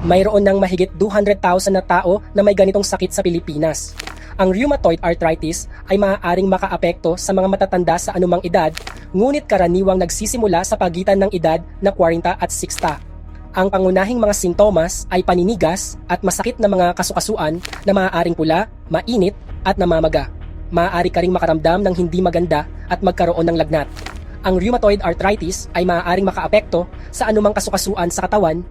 Mayroon ng mahigit 200,000 na tao na may ganitong sakit sa Pilipinas. Ang rheumatoid arthritis ay maaaring makaapekto sa mga matatanda sa anumang edad, ngunit karaniwang nagsisimula sa pagitan ng edad na 40 at 60. Ang pangunahing mga sintomas ay paninigas at masakit na mga kasukasuan na maaaring pula, mainit at namamaga. Maaari ka ring makaramdam ng hindi maganda at magkaroon ng lagnat. Ang rheumatoid arthritis ay maaaring makaapekto sa anumang kasukasuan sa katawan,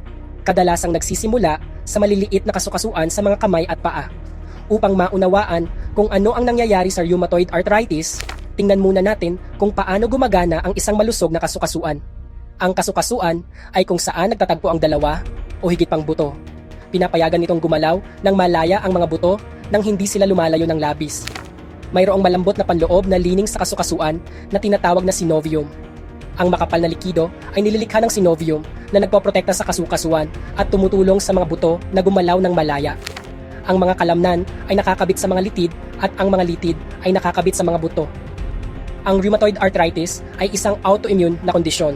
kadalasang nagsisimula sa maliliit na kasukasuan sa mga kamay at paa. Upang maunawaan kung ano ang nangyayari sa rheumatoid arthritis, tingnan muna natin kung paano gumagana ang isang malusog na kasukasuan. Ang kasukasuan ay kung saan nagtatagpo ang dalawa o higit pang buto. Pinapayagan nitong gumalaw ng malaya ang mga buto nang hindi sila lumalayo ng labis. Mayroong malambot na panloob na lining sa kasukasuan na tinatawag na synovium. Ang makapal na likido ay nililikha ng synovium na nagpoprotekta sa kasukasuan at tumutulong sa mga buto na gumalaw ng malaya. Ang mga kalamnan ay nakakabit sa mga litid at ang mga litid ay nakakabit sa mga buto. Ang rheumatoid arthritis ay isang autoimmune na kondisyon.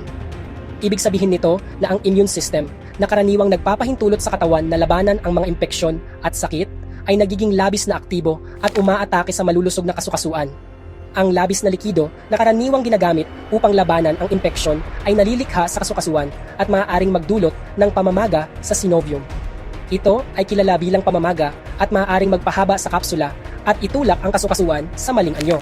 Ibig sabihin nito na ang immune system na karaniwang nagpapahintulot sa katawan na labanan ang mga impeksyon at sakit ay nagiging labis na aktibo at umaatake sa malulusog na kasukasuan. Ang labis na likido na karaniwang ginagamit upang labanan ang impeksyon ay nalilikha sa kasukasuan at maaaring magdulot ng pamamaga sa synovium. Ito ay kilala bilang pamamaga at maaaring magpahaba sa kapsula at itulak ang kasukasuan sa maling anyo.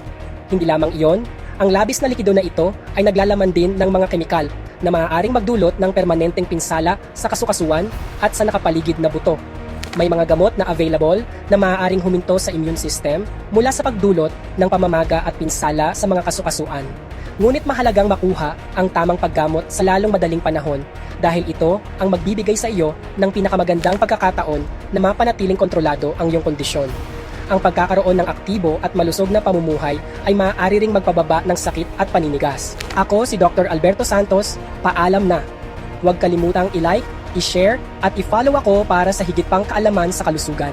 Hindi lamang iyon, ang labis na likido na ito ay naglalaman din ng mga kemikal na maaaring magdulot ng permanenteng pinsala sa kasukasuan at sa nakapaligid na buto. May mga gamot na available na maaaring huminto sa immune system mula sa pagdulot ng pamamaga at pinsala sa mga kasukasuan. Ngunit mahalagang makuha ang tamang paggamot sa lalong madaling panahon dahil ito ang magbibigay sa iyo ng pinakamagandang pagkakataon na mapanatiling kontrolado ang iyong kondisyon. Ang pagkakaroon ng aktibo at malusog na pamumuhay ay maaari ring magpababa ng sakit at paninigas. Ako si Dr. Alberto Santos, paalam na. Huwag kalimutang i-like, i-share at i-follow ako para sa higit pang kaalaman sa kalusugan.